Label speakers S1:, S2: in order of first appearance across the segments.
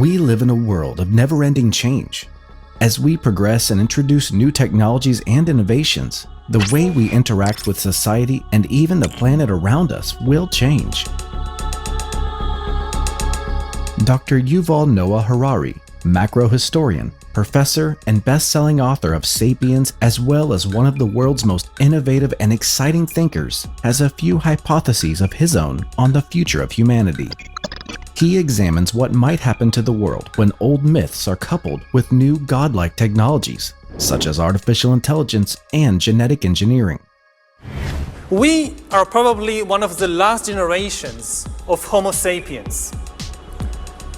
S1: We live in a world of never-ending change. As we progress and introduce new technologies and innovations, the way we interact with society and even the planet around us will change. Dr. Yuval Noah Harari, macro historian, professor, and best-selling author of *Sapiens*, as well as one of the world's most innovative and exciting thinkers, has a few hypotheses of his own on the future of humanity. He examines what might happen to the world when old myths are coupled with new godlike technologies, such as artificial intelligence and genetic engineering.
S2: We are probably one of the last generations of Homo sapiens.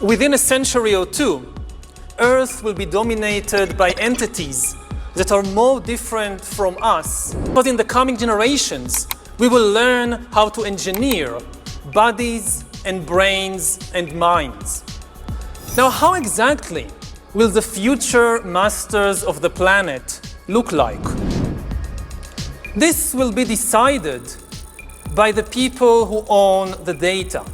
S2: Within a century or two, Earth will be dominated by entities that are more different from us. But in the coming generations, we will learn how to engineer bodies and brains and minds. Now, how exactly will the future masters of the planet look like? This will be decided by the people who own the data.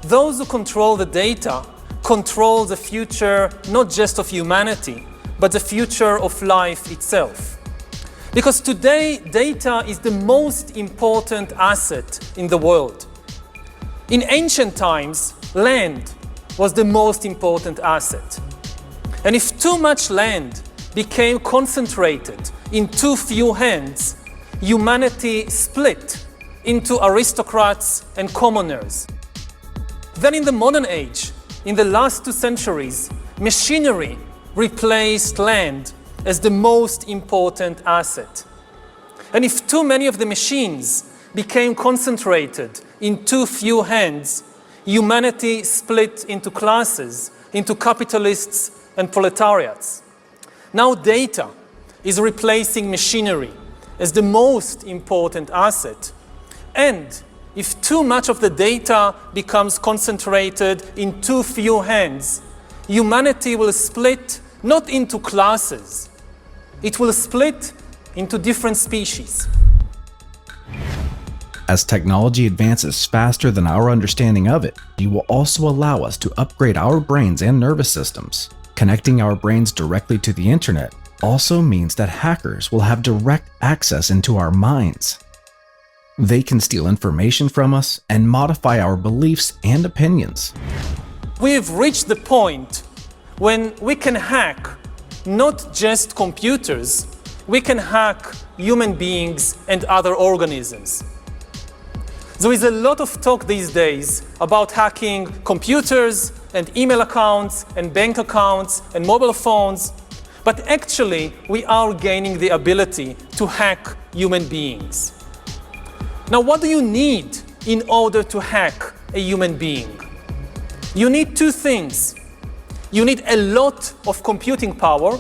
S2: Those who control the data control the future not just of humanity, but the future of life itself. Because today, data is the most important asset in the world. In ancient times, land was the most important asset. And if too much land became concentrated in too few hands, humanity split into aristocrats and commoners. Then in the modern age, in the last 2 centuries, machinery replaced land as the most important asset. And if too many of the machines became concentrated in too few hands, humanity split into classes, into capitalists and proletariats. Now data is replacing machinery as the most important asset. And if too much of the data becomes concentrated in too few hands, humanity will split not into classes, it will split into different species.
S1: As technology advances faster than our understanding of it, it will also allow us to upgrade our brains and nervous systems. Connecting our brains directly to the internet also means that hackers will have direct access into our minds. They can steal information from us and modify our beliefs and opinions.
S2: We have reached the point when we can hack not just computers, we can hack human beings and other organisms. There is a lot of talk these days about hacking computers and email accounts and bank accounts and mobile phones, but actually we are gaining the ability to hack human beings. Now, what do you need in order to hack a human being? You need 2 things. You need a lot of computing power,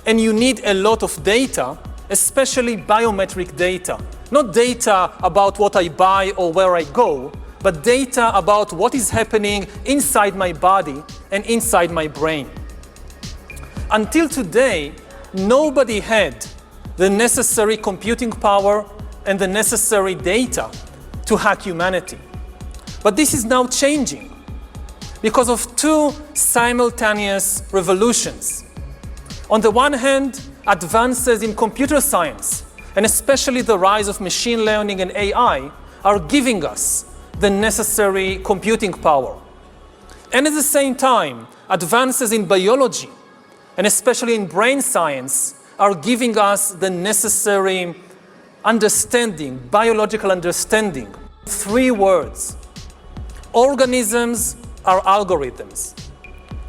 S2: and you need a lot of data, especially biometric data. Not data about what I buy or where I go, but data about what is happening inside my body and inside my brain. Until today, nobody had the necessary computing power and the necessary data to hack humanity. But this is now changing because of 2 simultaneous revolutions. On the one hand, advances in computer science, and especially the rise of machine learning and AI, are giving us the necessary computing power. And at the same time, advances in biology, and especially in brain science, are giving us the necessary understanding, biological understanding. 3 words. Organisms are algorithms.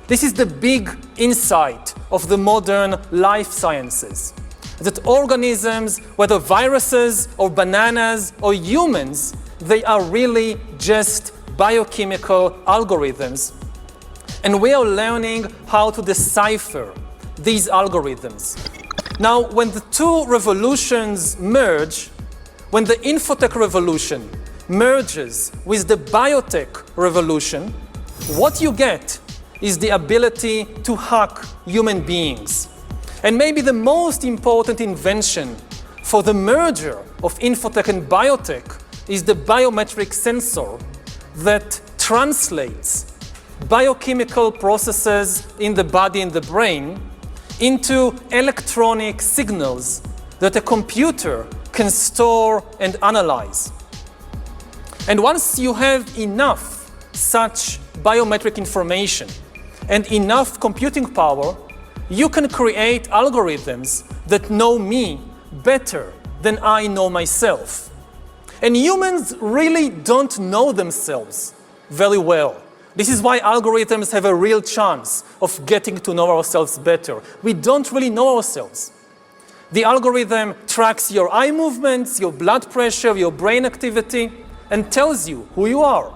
S2: This is the big insight of the modern life sciences. That organisms, whether viruses or bananas or humans, they are really just biochemical algorithms. And we are learning how to decipher these algorithms. Now, when the 2 revolutions merge, when the infotech revolution merges with the biotech revolution, what you get is the ability to hack human beings. And maybe the most important invention for the merger of infotech and biotech is the biometric sensor that translates biochemical processes in the body and the brain into electronic signals that a computer can store and analyze. And once you have enough such biometric information and enough computing power, you can create algorithms that know me better than I know myself. And humans really don't know themselves very well. This is why algorithms have a real chance of getting to know ourselves better. We don't really know ourselves. The algorithm tracks your eye movements, your blood pressure, your brain activity, and tells you who you are.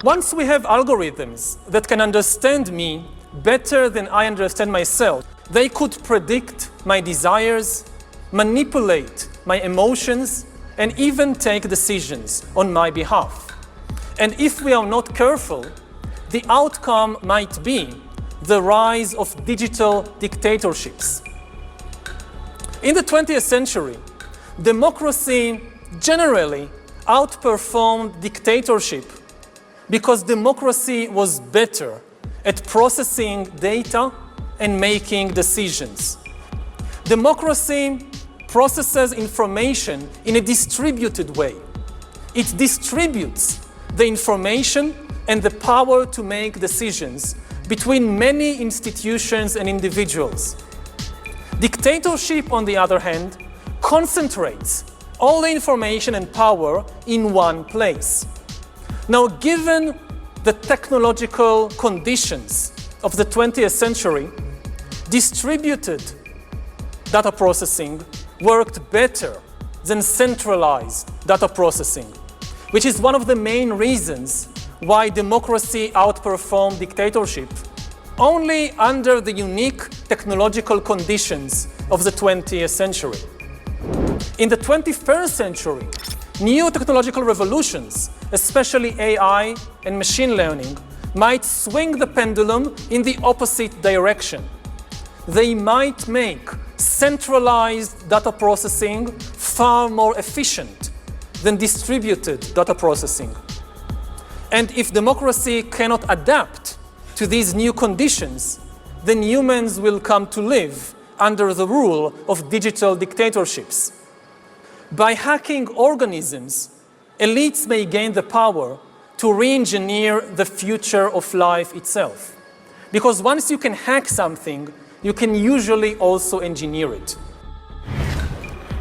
S2: Once we have algorithms that can understand me better than I understand myself, they could predict my desires, manipulate my emotions, and even take decisions on my behalf. And if we are not careful, the outcome might be the rise of digital dictatorships. In the 20th century, democracy generally outperformed dictatorship because democracy was better at processing data and making decisions. Democracy processes information in a distributed way. It distributes the information and the power to make decisions between many institutions and individuals. Dictatorship, on the other hand, concentrates all the information and power in one place. Now, given the technological conditions of the 20th century, distributed data processing worked better than centralized data processing, which is one of the main reasons why democracy outperformed dictatorship only under the unique technological conditions of the 20th century. In the 21st century, new technological revolutions, especially AI and machine learning, might swing the pendulum in the opposite direction. They might make centralized data processing far more efficient than distributed data processing. And if democracy cannot adapt to these new conditions, then humans will come to live under the rule of digital dictatorships. By hacking organisms, elites may gain the power to re-engineer the future of life itself. Because once you can hack something, you can usually also engineer it.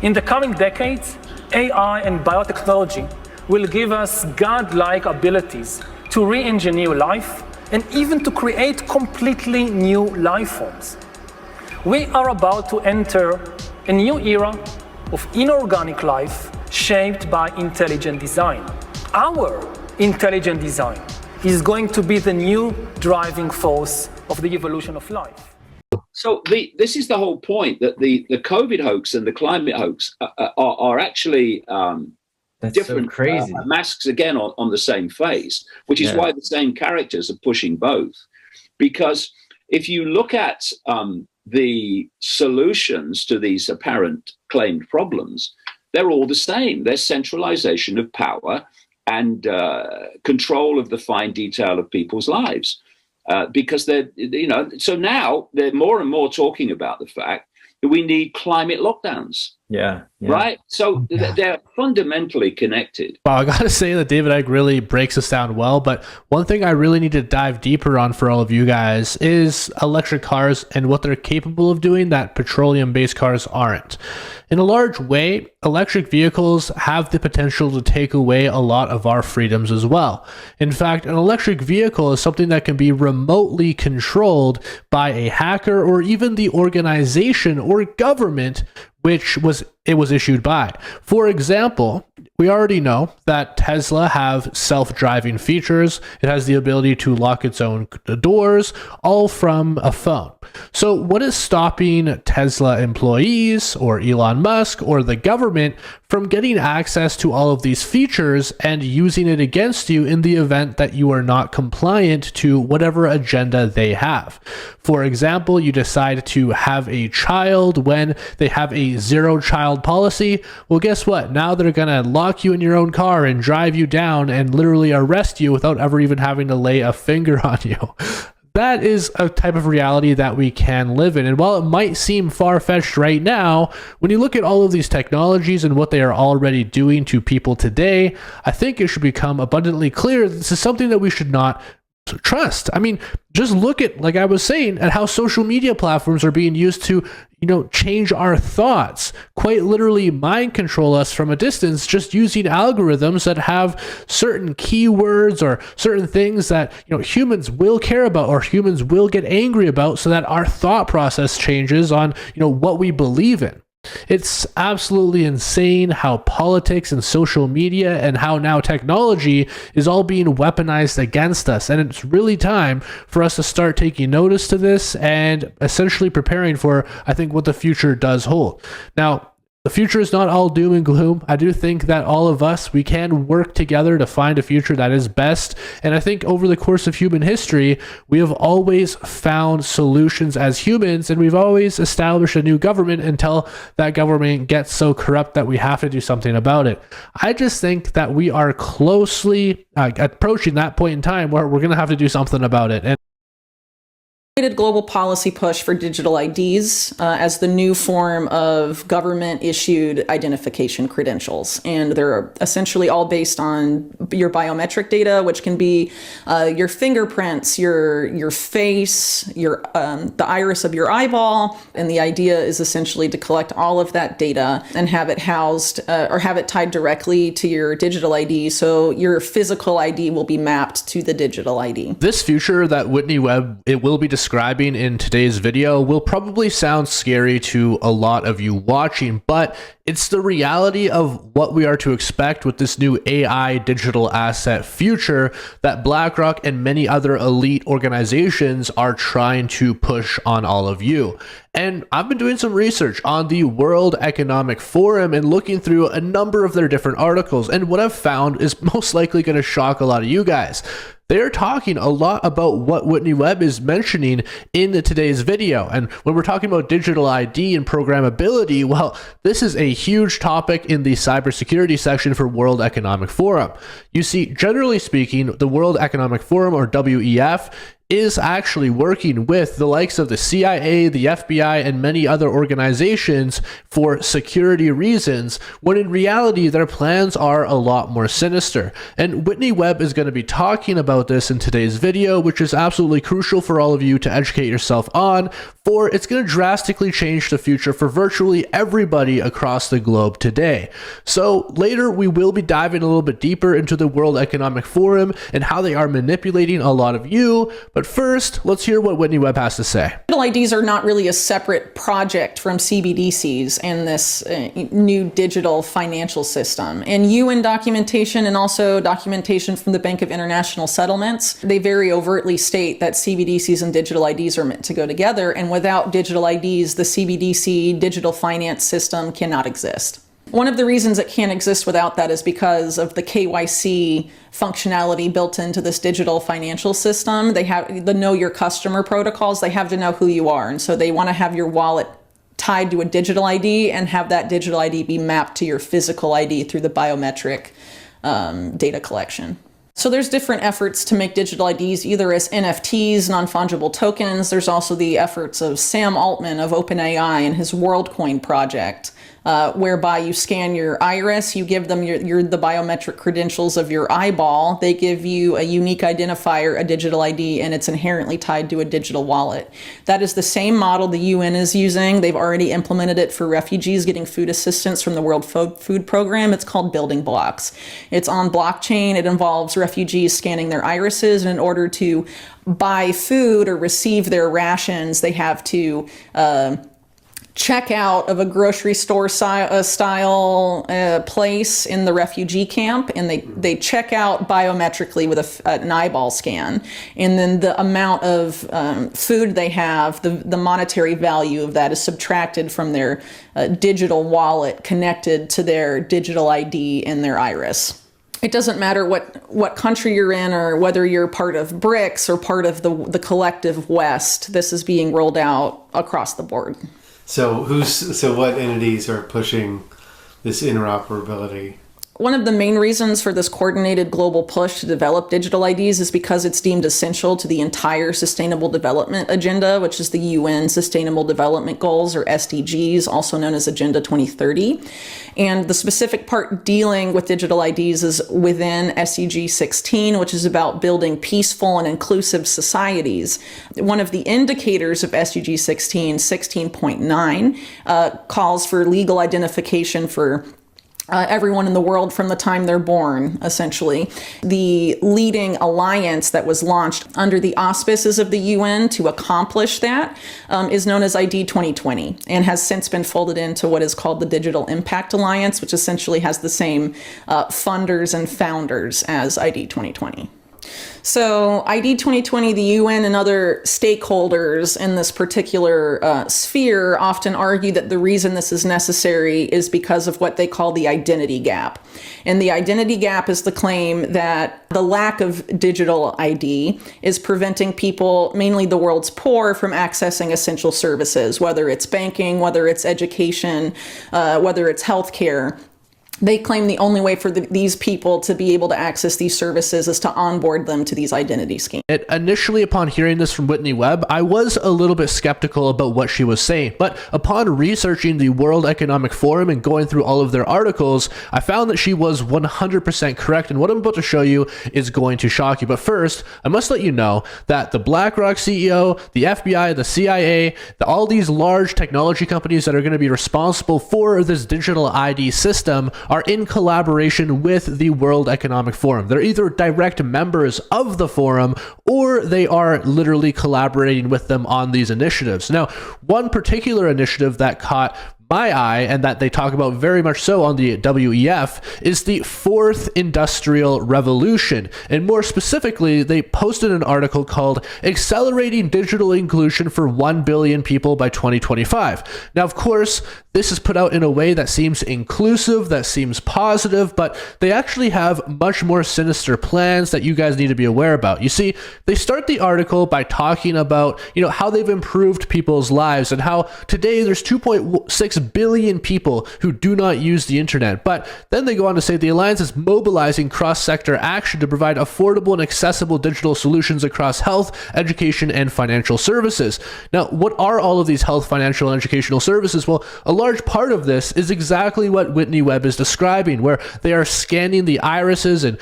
S2: In the coming decades, AI and biotechnology will give us godlike abilities to re-engineer life and even to create completely new life forms. We are about to enter a new era of inorganic life shaped by intelligent design. Our intelligent design is going to be the new driving force of the evolution of life.
S3: So this is the whole point, that the COVID hoax and the climate hoax are actually
S4: That's
S3: different
S4: so crazy.
S3: masks again on the same face, which is why the same characters are pushing both. Because if you look at the solutions to these apparent claimed problems, they're all the same. They're centralization of power and control of the fine detail of people's lives. Because so now they're more and more talking about the fact that we need climate lockdowns.
S4: Yeah.
S3: Right? So they're fundamentally connected.
S5: Wow, I gotta say that David Icke really breaks this down well, but one thing I really need to dive deeper on for all of you guys is electric cars and what they're capable of doing that petroleum-based cars aren't. In a large way, electric vehicles have the potential to take away a lot of our freedoms as well. In fact, an electric vehicle is something that can be remotely controlled by a hacker or even the organization or government which it was issued by. For example, we already know that Tesla have self-driving features. It has the ability to lock its own doors, all from a phone. So what is stopping Tesla employees or Elon Musk or the government from getting access to all of these features and using it against you in the event that you are not compliant to whatever agenda they have? For example, you decide to have a child when they have a zero-child policy. Well, guess what? Now they're going to lock you in your own car and drive you down and literally arrest you without ever even having to lay a finger on you. That is a type of reality that we can live in. And while it might seem far-fetched right now, when you look at all of these technologies and what they are already doing to people today, I think it should become abundantly clear this is something that we should not trust. I mean, just look at, like I was saying, at how social media platforms are being used to, change our thoughts, quite literally mind control us from a distance, just using algorithms that have certain keywords or certain things that, humans will care about or humans will get angry about, so that our thought process changes on, what we believe in. It's absolutely insane how politics and social media and how now technology is all being weaponized against us. And it's really time for us to start taking notice to this and essentially preparing for, I think, what the future does hold. Now, the future is not all doom and gloom. I do think that all of us, we can work together to find a future that is best. And I think over the course of human history, we have always found solutions as humans, and we've always established a new government until that government gets so corrupt that we have to do something about it. I just think that we are closely approaching that point in time where we're going to have to do something about it. And
S4: global policy push for digital IDs as the new form of government-issued identification credentials. And they're essentially all based on your biometric data, which can be your fingerprints, your face, the iris of your eyeball. And the idea is essentially to collect all of that data and have it housed or have it tied directly to your digital ID. So your physical ID will be mapped to the digital ID.
S5: This future that Whitney Webb will be describing in today's video will probably sound scary to a lot of you watching, but it's the reality of what we are to expect with this new AI digital asset future that BlackRock and many other elite organizations are trying to push on all of you. And I've been doing some research on the World Economic Forum and looking through a number of their different articles, and what I've found is most likely going to shock a lot of you guys. They're talking a lot about what Whitney Webb is mentioning in today's video. And when we're talking about digital ID and programmability, well, this is a huge topic in the cybersecurity section for World Economic Forum. You see, generally speaking, the World Economic Forum, or WEF, is actually working with the likes of the CIA, the FBI, and many other organizations for security reasons, when in reality their plans are a lot more sinister. And Whitney Webb is going to be talking about this in today's video, which is absolutely crucial for all of you to educate yourself on, for it's going to drastically change the future for virtually everybody across the globe today. So later we will be diving a little bit deeper into the World Economic Forum and how they are manipulating a lot of you. But first, let's hear what Whitney Webb has to say.
S4: Digital IDs are not really a separate project from CBDCs and this new digital financial system. And UN documentation and also documentation from the Bank of International Settlements, they very overtly state that CBDCs and digital IDs are meant to go together. And without digital IDs, the CBDC digital finance system cannot exist. One of the reasons it can't exist without that is because of the KYC functionality built into this digital financial system. They have the know your customer protocols. They have to know who you are. And so they want to have your wallet tied to a digital ID and have that digital ID be mapped to your physical ID through the biometric data collection. So there's different efforts to make digital IDs either as NFTs, non-fungible tokens. There's also the efforts of Sam Altman of OpenAI and his WorldCoin project, whereby you scan your iris, you give them the biometric credentials of your eyeball. They give you a unique identifier, a digital ID, and it's inherently tied to a digital wallet. That is the same model the UN is using. They've already implemented it for refugees getting food assistance from the World Food Program. It's called Building Blocks. It's on blockchain. It involves refugees scanning their irises, and in order to buy food or receive their rations, they have to checkout of a grocery store style place in the refugee camp, and they check out biometrically with an eyeball scan, and then the amount of food they have, the monetary value of that is subtracted from their digital wallet connected to their digital ID and their iris. It doesn't matter what country you're in or whether you're part of BRICS or part of the collective West. This is being rolled out across the board.
S6: So what entities are pushing this interoperability?
S4: One of the main reasons for this coordinated global push to develop digital IDs is because it's deemed essential to the entire Sustainable Development Agenda, which is the UN Sustainable Development Goals, or SDGs, also known as Agenda 2030. And the specific part dealing with digital IDs is within SDG 16, which is about building peaceful and inclusive societies. One of the indicators of SDG 16, 16.9, calls for legal identification for everyone in the world from the time they're born, essentially. The leading alliance that was launched under the auspices of the UN to accomplish that is known as ID 2020 and has since been folded into what is called the Digital Impact Alliance, which essentially has the same funders and founders as ID 2020. So ID 2020, the UN and other stakeholders in this particular sphere often argue that the reason this is necessary is because of what they call the identity gap. And the identity gap is the claim that the lack of digital ID is preventing people, mainly the world's poor, from accessing essential services, whether it's banking, whether it's education, whether it's healthcare. They claim the only way for these people to be able to access these services is to onboard them to these identity schemes.
S5: Initially, upon hearing this from Whitney Webb, I was a little bit skeptical about what she was saying. But upon researching the World Economic Forum and going through all of their articles, I found that she was 100% correct. And what I'm about to show you is going to shock you. But first, I must let you know that the BlackRock CEO, the FBI, the CIA, all these large technology companies that are going to be responsible for this digital ID system are in collaboration with the World Economic Forum. They're either direct members of the forum or they are literally collaborating with them on these initiatives. Now, one particular initiative that caught my eye, and that they talk about very much so on the WEF, is the fourth industrial revolution. And more specifically, they posted an article called Accelerating Digital Inclusion for 1 Billion People by 2025. Now, of course, this is put out in a way that seems inclusive, that seems positive, but they actually have much more sinister plans that you guys need to be aware about. You see, they start the article by talking about, how they've improved people's lives and how today there's 2.6 billion people who do not use the internet. But then they go on to say the Alliance is mobilizing cross-sector action to provide affordable and accessible digital solutions across health, education, and financial services. Now, what are all of these health, financial, and educational services? Well, a large part of this is exactly what Whitney Webb is describing, where they are scanning the irises and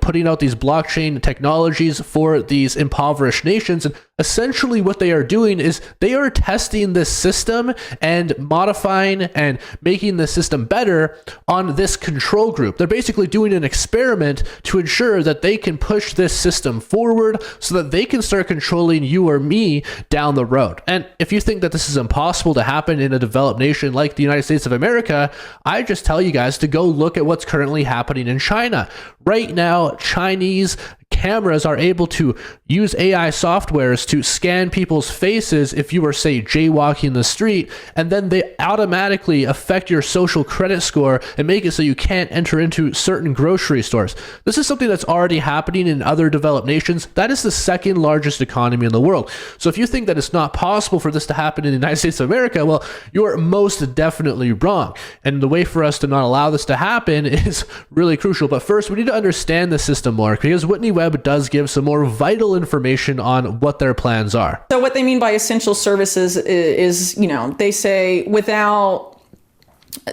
S5: putting out these blockchain technologies for these impoverished nations. And essentially what they are doing is they are testing this system and modifying and making the system better on this control group. They're basically doing an experiment to ensure that they can push this system forward so that they can start controlling you or me down the road. And if you think that this is impossible to happen in a developed nation like the United States of America, I just tell you guys to go look at what's currently happening in China. Right now, Chinese cameras are able to use AI softwares to scan people's faces if you were, say, jaywalking the street, and then they automatically affect your social credit score and make it so you can't enter into certain grocery stores. This is something that's already happening in other developed nations. That is the second largest economy in the world. So if you think that it's not possible for this to happen in the United States of America, well, you're most definitely wrong. And the way for us to not allow this to happen is really crucial. But first, we need to understand the system more, because Whitney Webb does give some more vital information on what their plans are.
S4: So what they mean by essential services is they say without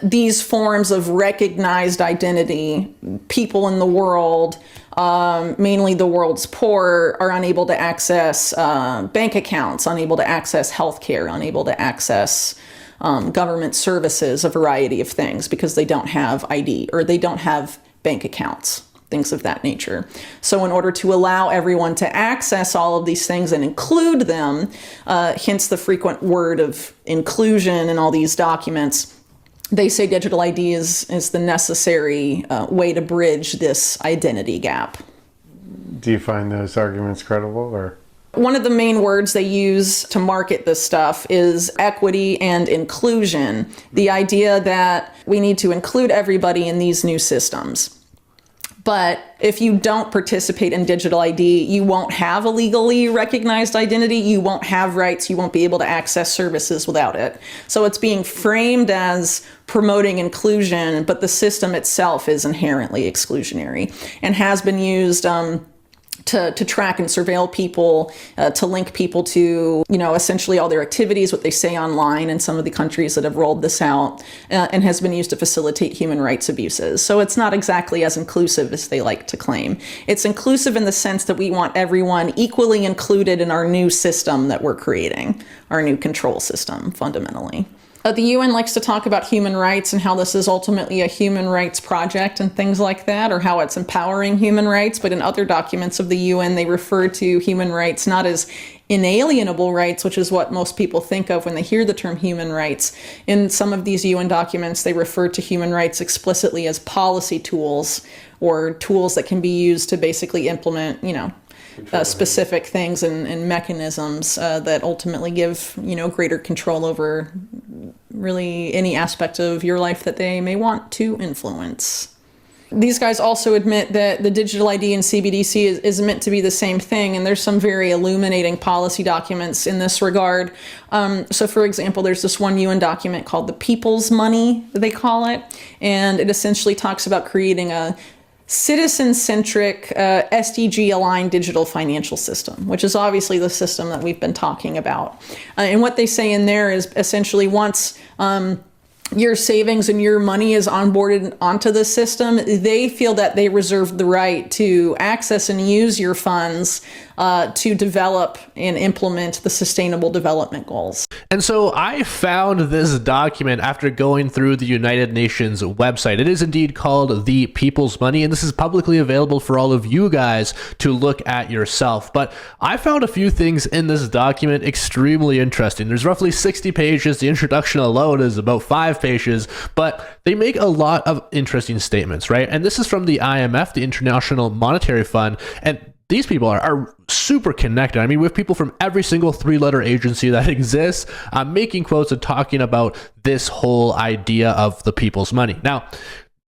S4: these forms of recognized identity, people in the world, mainly the world's poor, are unable to access bank accounts, unable to access healthcare, unable to access government services, a variety of things, because they don't have ID or they don't have bank accounts. things of that nature. So in order to allow everyone to access all of these things and include them, hence the frequent word of inclusion in all these documents, they say digital ID is the necessary way to bridge this identity gap.
S6: Do you find those arguments credible, or?
S4: One of the main words they use to market this stuff is equity and inclusion. The idea that we need to include everybody in these new systems. But if you don't participate in digital ID, you won't have a legally recognized identity, you won't have rights, you won't be able to access services without it. So it's being framed as promoting inclusion, but the system itself is inherently exclusionary and has been used to track and surveil people, to link people to, essentially all their activities, what they say online in some of the countries that have rolled this out, and has been used to facilitate human rights abuses. So it's not exactly as inclusive as they like to claim. It's inclusive in the sense that we want everyone equally included in our new system that we're creating, our new control system, fundamentally. The UN likes to talk about human rights and how this is ultimately a human rights project and things like that, or how it's empowering human rights. But in other documents of the UN, they refer to human rights not as inalienable rights, which is what most people think of when they hear the term human rights. In some of these UN documents, they refer to human rights explicitly as policy tools, or tools that can be used to basically implement, specific things and mechanisms that ultimately give, greater control over really any aspect of your life that they may want to influence. These guys also admit that the digital ID and CBDC is meant to be the same thing, and there's some very illuminating policy documents in this regard. So for example, there's this one UN document called the People's Money, they call it, and it essentially talks about creating a citizen-centric, SDG-aligned digital financial system, which is obviously the system that we've been talking about. And what they say in there is essentially once your savings and your money is onboarded onto the system, they feel that they reserve the right to access and use your funds to develop and implement the Sustainable Development Goals.
S5: And so I found this document after going through the United Nations website. It is indeed called The People's Money, and this is publicly available for all of you guys to look at yourself. But I found a few things in this document extremely interesting. There's roughly 60 pages. The introduction alone is about 5 pages, but they make a lot of interesting statements, right? And this is from the IMF, the International Monetary Fund, and these people are super connected. I mean, we have people from every single 3-letter agency that exists making quotes and talking about this whole idea of the people's money. Now,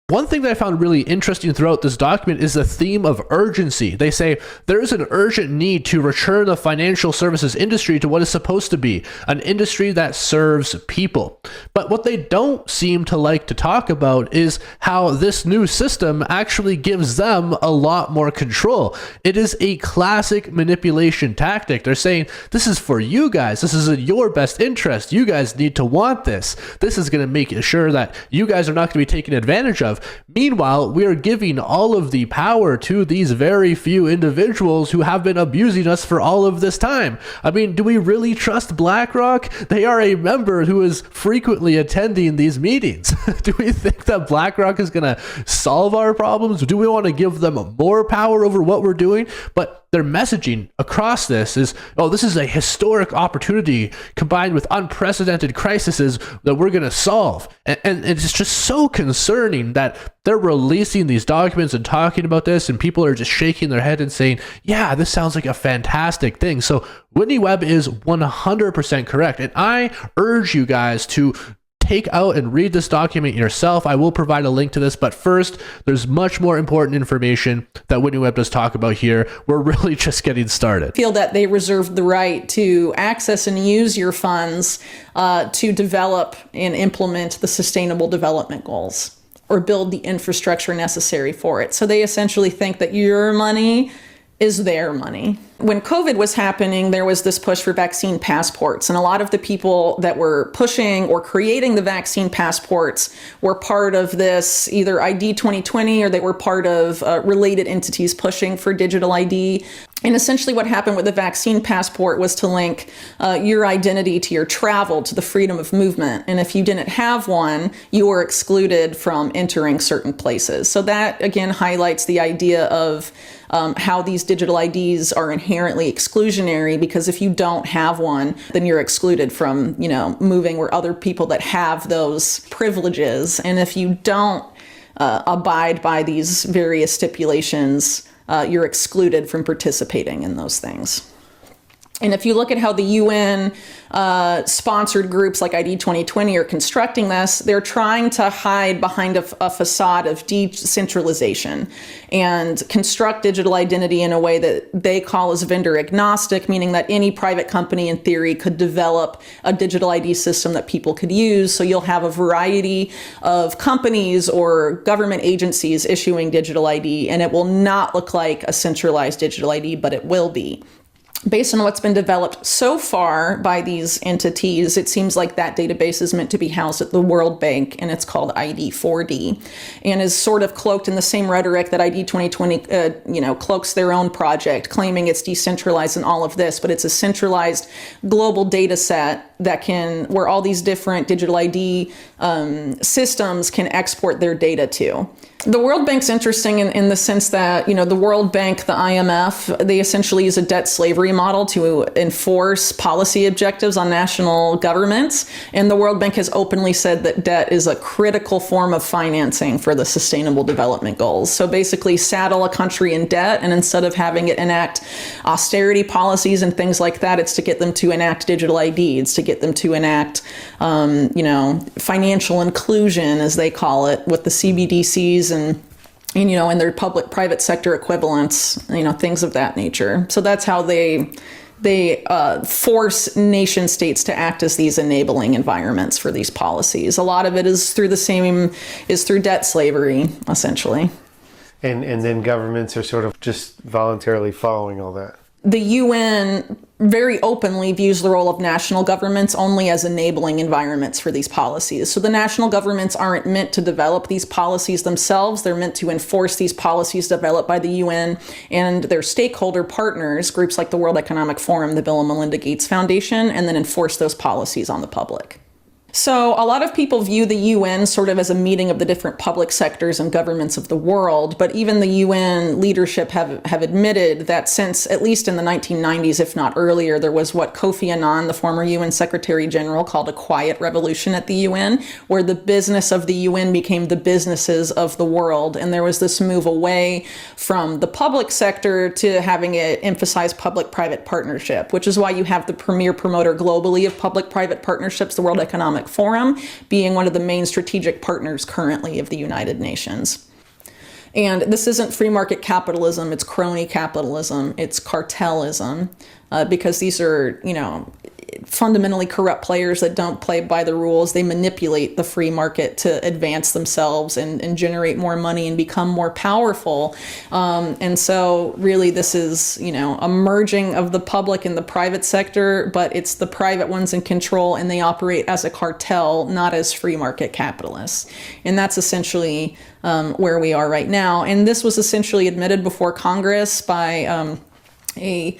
S5: one thing that I found really interesting throughout this document is the theme of urgency. They say there is an urgent need to return the financial services industry to what it's supposed to be, an industry that serves people. But what they don't seem to like to talk about is how this new system actually gives them a lot more control. It is a classic manipulation tactic. They're saying, this is for you guys. This is in your best interest. You guys need to want this. This is going to make sure that you guys are not going to be taken advantage of. Meanwhile, we are giving all of the power to these very few individuals who have been abusing us for all of this time. I mean, do we really trust BlackRock? They are a member who is frequently attending these meetings. Do we think that BlackRock is going to solve our problems? Do we want to give them more power over what we're doing? But their messaging across this is, oh, this is a historic opportunity combined with unprecedented crises that we're going to solve. And it's just so concerning that they're releasing these documents and talking about this, and people are just shaking their head and saying, yeah, this sounds like a fantastic thing. So Whitney Webb is 100% correct. And I urge you guys to take out and read this document yourself. I will provide a link to this, but first, there's much more important information that Whitney Webb does talk about here. We're really just getting started.
S4: Feel that they reserve the right to access and use your funds to develop and implement the Sustainable Development Goals, or build the infrastructure necessary for it. So they essentially think that your money is their money. When COVID was happening, there was this push for vaccine passports, and a lot of the people that were pushing or creating the vaccine passports were part of this either ID 2020, or they were part of related entities pushing for digital ID. And essentially what happened with the vaccine passport was to link your identity to your travel, to the freedom of movement. And if you didn't have one, you were excluded from entering certain places. So that, again, highlights the idea of how these digital IDs are inherently exclusionary, because if you don't have one, then you're excluded from, moving where other people that have those privileges. And if you don't abide by these various stipulations, you're excluded from participating in those things. And if you look at how the UN sponsored groups like ID 2020 are constructing this, they're trying to hide behind a facade of decentralization and construct digital identity in a way that they call as vendor agnostic, meaning that any private company in theory could develop a digital ID system that people could use. So you'll have a variety of companies or government agencies issuing digital ID, and it will not look like a centralized digital ID, but it will be. Based on what's been developed so far by these entities, it seems like that database is meant to be housed at the World Bank, and it's called ID4D, and is sort of cloaked in the same rhetoric that ID 2020, cloaks their own project, claiming it's decentralized and all of this, but it's a centralized global data set where all these different digital ID systems can export their data to. The World Bank's interesting in the sense that, the World Bank, the IMF, they essentially use a debt slavery model to enforce policy objectives on national governments. And the World Bank has openly said that debt is a critical form of financing for the Sustainable Development Goals. So basically saddle a country in debt, and instead of having it enact austerity policies and things like that, it's to get them to enact digital ID. It's to get them to enact, financial inclusion, as they call it, with the CBDCs and their public-private sector equivalents, things of that nature. So that's how they force nation states to act as these enabling environments for these policies. A lot of it is through debt slavery, essentially.
S6: And then governments are sort of just voluntarily following all that.
S4: The UN very openly views the role of national governments only as enabling environments for these policies. So the national governments aren't meant to develop these policies themselves. They're meant to enforce these policies developed by the UN and their stakeholder partners, groups like the World Economic Forum, the Bill and Melinda Gates Foundation, and then enforce those policies on the public. So a lot of people view the UN sort of as a meeting of the different public sectors and governments of the world, but even the UN leadership have admitted that since at least in the 1990s, if not earlier, there was what Kofi Annan, the former UN Secretary General, called a quiet revolution at the UN, where the business of the UN became the businesses of the world. And there was this move away from the public sector to having it emphasize public-private partnership, which is why you have the premier promoter globally of public-private partnerships, the World Economic Forum, being one of the main strategic partners currently of the United Nations. And this isn't free market capitalism, it's crony capitalism, it's cartelism, because these are, fundamentally corrupt players that don't play by the rules. They manipulate the free market to advance themselves and generate more money and become more powerful. And so really this is, a merging of the public and the private sector, but it's the private ones in control, and they operate as a cartel, not as free market capitalists. And that's essentially where we are right now. And this was essentially admitted before Congress by a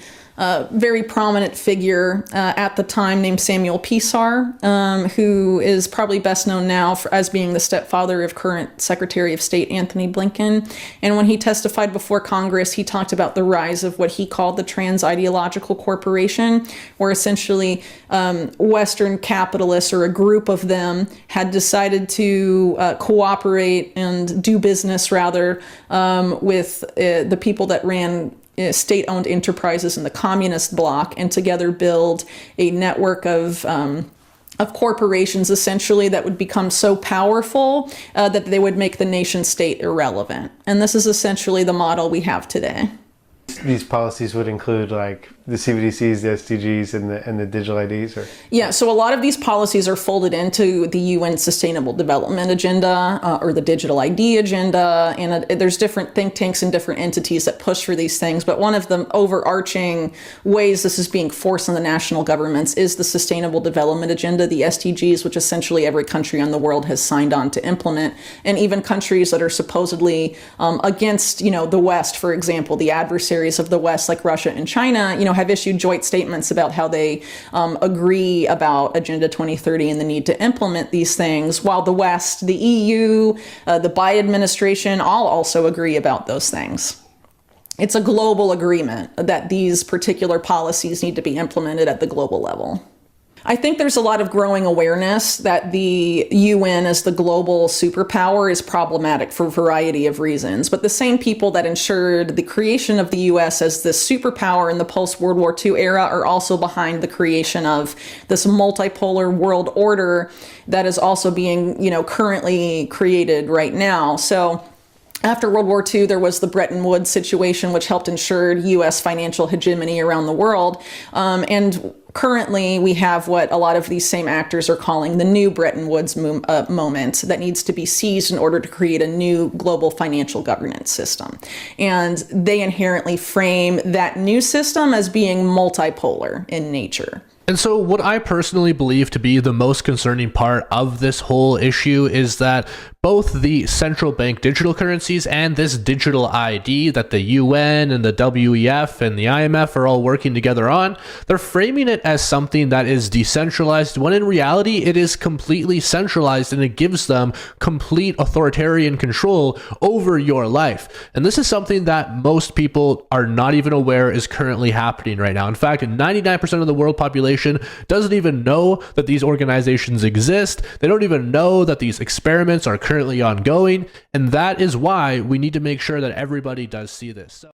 S4: very prominent figure at the time named Samuel Pisar, who is probably best known now as being the stepfather of current Secretary of State Anthony Blinken. And when he testified before Congress, he talked about the rise of what he called the trans-ideological corporation, where essentially Western capitalists, or a group of them, had decided to cooperate and do business rather with the people that ran state-owned enterprises in the communist bloc, and together build a network of corporations essentially that would become so powerful that they would make the nation state irrelevant. And this is essentially the model we have today.
S6: These policies would include like the CBDCs, the SDGs, and the digital IDs? Or?
S4: Yeah, so a lot of these policies are folded into the UN Sustainable Development Agenda or the Digital ID Agenda, and there's different think tanks and different entities that push for these things, but one of the overarching ways this is being forced on the national governments is the Sustainable Development Agenda, the SDGs, which essentially every country in the world has signed on to implement, and even countries that are supposedly against, the West, for example, the adversary adversaries of the West, like Russia and China, have issued joint statements about how they agree about Agenda 2030 and the need to implement these things, while the West, the EU, the Biden administration all also agree about those things. It's a global agreement that these particular policies need to be implemented at the global level. I think there's a lot of growing awareness that the UN as the global superpower is problematic for a variety of reasons. But the same people that ensured the creation of the US as this superpower in the post-World War II era are also behind the creation of this multipolar world order that is also being, currently created right now. So after World War II, there was the Bretton Woods situation, which helped ensure U.S. financial hegemony around the world. And currently, we have what a lot of these same actors are calling the new Bretton Woods moment that needs to be seized in order to create a new global financial governance system. And they inherently frame that new system as being multipolar in nature.
S5: And so what I personally believe to be the most concerning part of this whole issue is that both the central bank digital currencies and this digital ID that the UN and the WEF and the IMF are all working together on, they're framing it as something that is decentralized, when in reality it is completely centralized, and it gives them complete authoritarian control over your life. And this is something that most people are not even aware is currently happening right now. In fact, 99% of the world population doesn't even know that these organizations exist. They don't even know that these experiments are currently ongoing. And that is why we need to make sure that everybody does see this.